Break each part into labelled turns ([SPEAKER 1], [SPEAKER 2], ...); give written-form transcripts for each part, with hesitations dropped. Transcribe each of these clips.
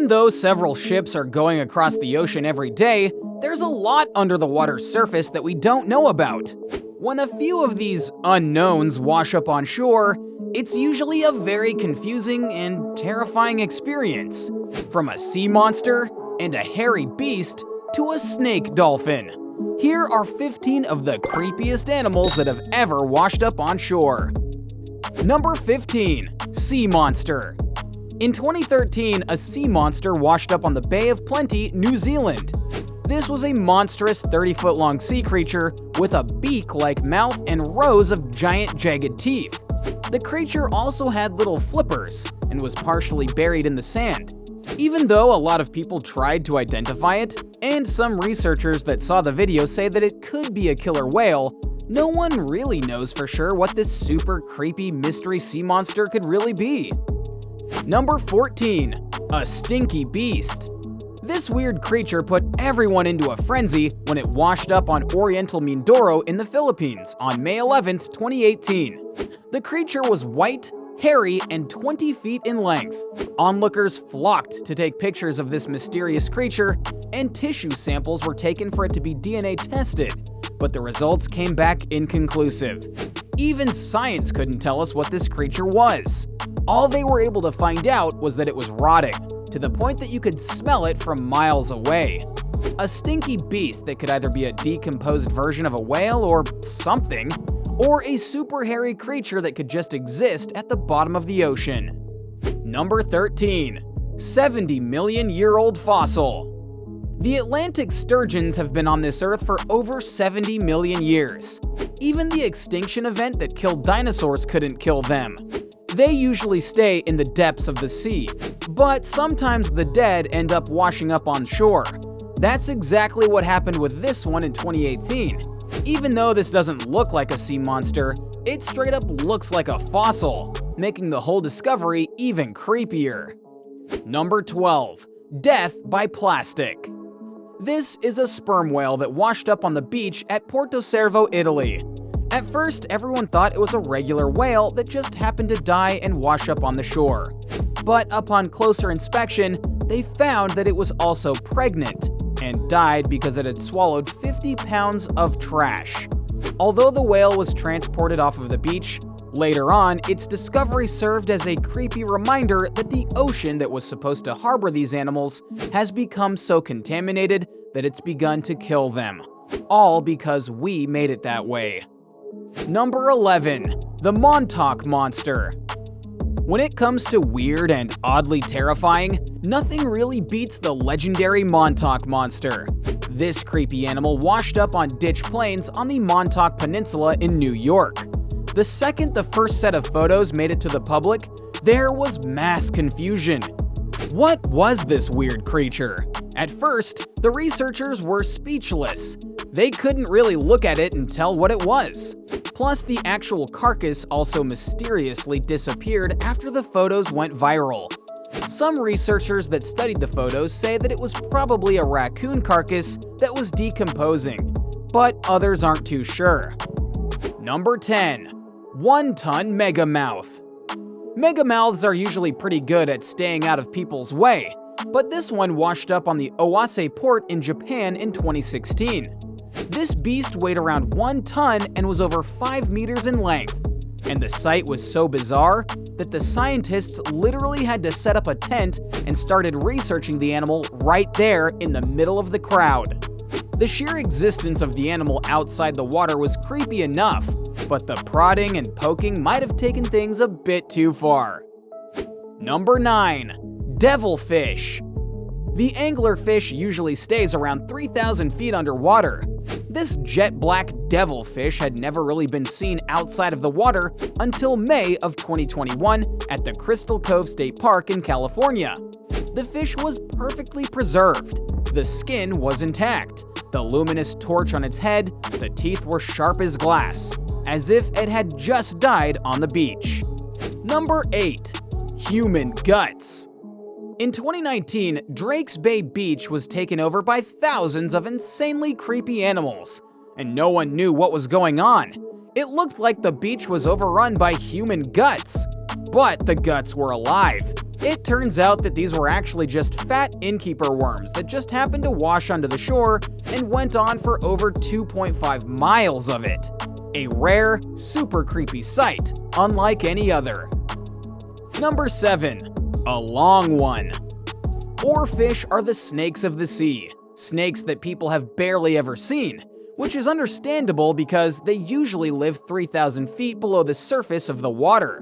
[SPEAKER 1] Even though several ships are going across the ocean every day, there's a lot under the water's surface that we don't know about. When a few of these unknowns wash up on shore, it's usually a very confusing and terrifying experience. From a sea monster and a hairy beast to a snake-dolphin. Here are 15 of the creepiest animals that have ever washed up on shore. Number 15. Sea monster. In 2013, a sea monster washed up on the Bay of Plenty, New Zealand. This was a monstrous 30-foot-long sea creature with a beak-like mouth and rows of giant jagged teeth. The creature also had little flippers and was partially buried in the sand. Even though a lot of people tried to identify it, and some researchers that saw the video say that it could be a killer whale, no one really knows for sure what this super creepy mystery sea monster could really be. Number 14. A stinky beast. This weird creature put everyone into a frenzy when it washed up on Oriental Mindoro in the Philippines on May 11, 2018. The creature was white, hairy, and 20 feet in length. Onlookers flocked to take pictures of this mysterious creature, and tissue samples were taken for it to be DNA tested, but the results came back inconclusive. Even science couldn't tell us what this creature was. All they were able to find out was that it was rotting, to the point that you could smell it from miles away. A stinky beast that could either be a decomposed version of a whale or something, or a super hairy creature that could just exist at the bottom of the ocean. Number 13. 70-million-year-old fossil. The Atlantic sturgeons have been on this earth for over 70 million years. Even the extinction event that killed dinosaurs couldn't kill them. They usually stay in the depths of the sea, but sometimes the dead end up washing up on shore. That's exactly what happened with this one in 2018. Even though this doesn't look like a sea monster, it straight up looks like a fossil, making the whole discovery even creepier. Number 12. Death by plastic. This is a sperm whale that washed up on the beach at Porto Cervo, Italy. At first, everyone thought it was a regular whale that just happened to die and wash up on the shore. But upon closer inspection, they found that it was also pregnant and died because it had swallowed 50 pounds of trash. Although the whale was transported off of the beach, later on, its discovery served as a creepy reminder that the ocean that was supposed to harbor these animals has become so contaminated that it's begun to kill them. All because we made it that way. Number 11. The Montauk Monster. When it comes to weird and oddly terrifying, nothing really beats the legendary Montauk Monster. This creepy animal washed up on ditch plains on the Montauk Peninsula in New York. The second the first set of photos made it to the public, there was mass confusion. What was this weird creature? At first, the researchers were speechless. They couldn't really look at it and tell what it was. Plus, the actual carcass also mysteriously disappeared after the photos went viral. Some researchers that studied the photos say that it was probably a raccoon carcass that was decomposing, but others aren't too sure. Number 10. One-ton megamouth. Megamouths are usually pretty good at staying out of people's way, but this one washed up on the Owase port in Japan in 2016. This beast weighed around 1 ton and was over 5 meters in length. And the sight was so bizarre that the scientists literally had to set up a tent and started researching the animal right there in the middle of the crowd. The sheer existence of the animal outside the water was creepy enough, but the prodding and poking might have taken things a bit too far. Number 9. Devilfish. The anglerfish usually stays around 3,000 feet underwater. This jet black devilfish had never really been seen outside of the water until May of 2021 at the Crystal Cove State Park in California. The fish was perfectly preserved. The skin was intact. The luminous torch on its head, the teeth were sharp as glass, as if it had just died on the beach. Number 8. Human guts. In 2019, Drake's Bay Beach was taken over by thousands of insanely creepy animals, and no one knew what was going on. It looked like the beach was overrun by human guts, but the guts were alive. It turns out that these were actually just fat innkeeper worms that just happened to wash onto the shore and went on for over 2.5 miles of it. A rare, super creepy sight, unlike any other. Number 7. A long one. Oarfish are the snakes of the sea, snakes that people have barely ever seen, which is understandable because they usually live 3,000 feet below the surface of the water.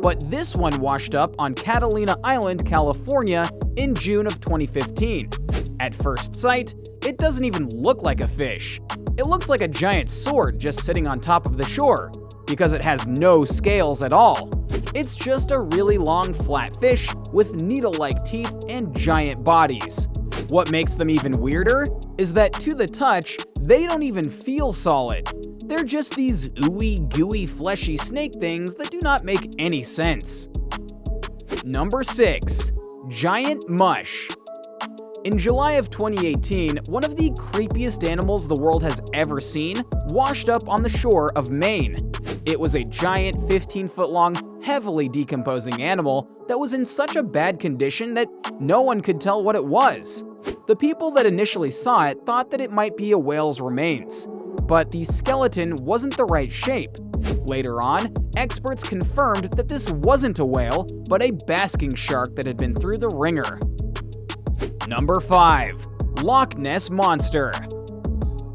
[SPEAKER 1] But this one washed up on Catalina Island, California in June of 2015. At first sight, it doesn't even look like a fish. It looks like a giant sword just sitting on top of the shore, because it has no scales at all. It's just a really long flat fish with needle-like teeth and giant bodies. What makes them even weirder is that to the touch, they don't even feel solid. They're just these ooey, gooey, fleshy snake things that do not make any sense. Number 6. Giant mush. In July of 2018, one of the creepiest animals the world has ever seen washed up on the shore of Maine. It was a giant 15-foot-long, heavily decomposing animal that was in such a bad condition that no one could tell what it was. The people that initially saw it thought that it might be a whale's remains, but the skeleton wasn't the right shape. Later on, experts confirmed that this wasn't a whale, but a basking shark that had been through the ringer. Number 5. Loch Ness Monster.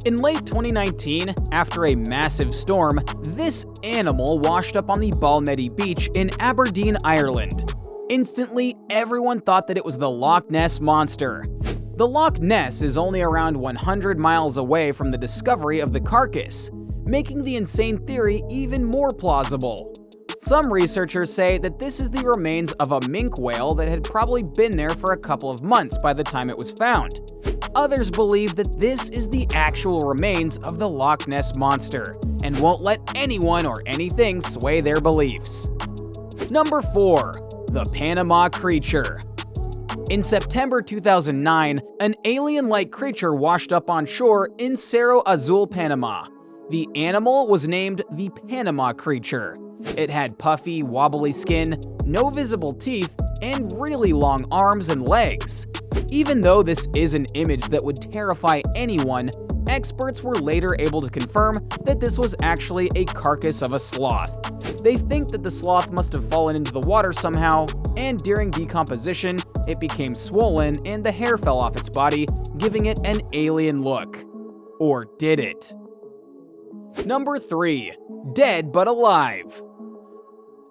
[SPEAKER 1] In late 2019, after a massive storm, this animal washed up on the Balnetty Beach in Aberdeen, Ireland. Instantly, everyone thought that it was the Loch Ness Monster. The Loch Ness is only around 100 miles away from the discovery of the carcass, making the insane theory even more plausible. Some researchers say that this is the remains of a minke whale that had probably been there for a couple of months by the time it was found. Others believe that this is the actual remains of the Loch Ness Monster and won't let anyone or anything sway their beliefs. Number 4. The Panama Creature. In September 2009, an alien-like creature washed up on shore in Cerro Azul, Panama. The animal was named the Panama Creature. It had puffy, wobbly skin, no visible teeth, and really long arms and legs. Even though this is an image that would terrify anyone, experts were later able to confirm that this was actually a carcass of a sloth. They think that the sloth must have fallen into the water somehow, and during decomposition, it became swollen and the hair fell off its body, giving it an alien look. Or did it? Number 3. Dead but alive.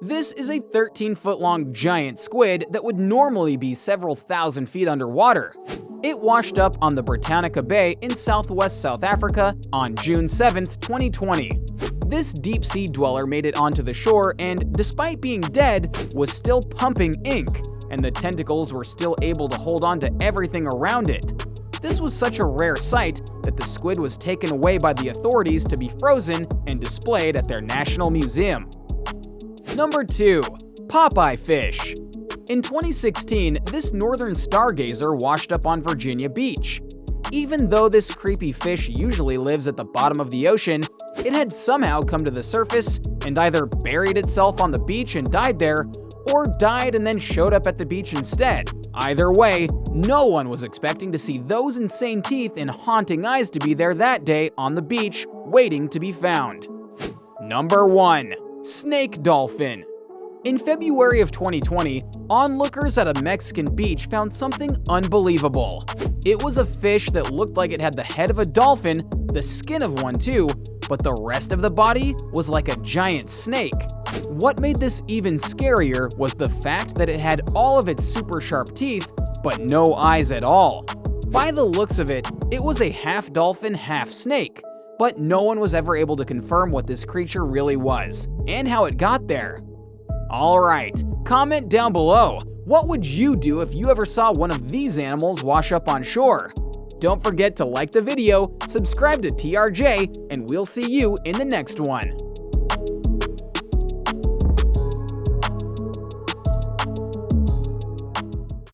[SPEAKER 1] This is a 13-foot-long giant squid that would normally be several thousand feet underwater. It washed up on the Britannica Bay in southwest South Africa on June 7, 2020. This deep-sea dweller made it onto the shore and, despite being dead, was still pumping ink, and the tentacles were still able to hold on to everything around it. This was such a rare sight that the squid was taken away by the authorities to be frozen and displayed at their national museum. Number 2. Popeye fish. In 2016, this northern stargazer washed up on Virginia Beach. Even though this creepy fish usually lives at the bottom of the ocean, it had somehow come to the surface and either buried itself on the beach and died there, or died and then showed up at the beach instead. Either way, no one was expecting to see those insane teeth and haunting eyes to be there that day on the beach, waiting to be found. Number 1. Snake-dolphin. In February of 2020, onlookers at a Mexican beach found something unbelievable. It was a fish that looked like it had the head of a dolphin, the skin of one too, but the rest of the body was like a giant snake. What made this even scarier was the fact that it had all of its super sharp teeth, but no eyes at all. By the looks of it, it was a half dolphin, half snake, but no one was ever able to confirm what this creature really was, and how it got there. Alright, comment down below, what would you do if you ever saw one of these animals wash up on shore? Don't forget to like the video, subscribe to TRJ, and we'll see you in the next one.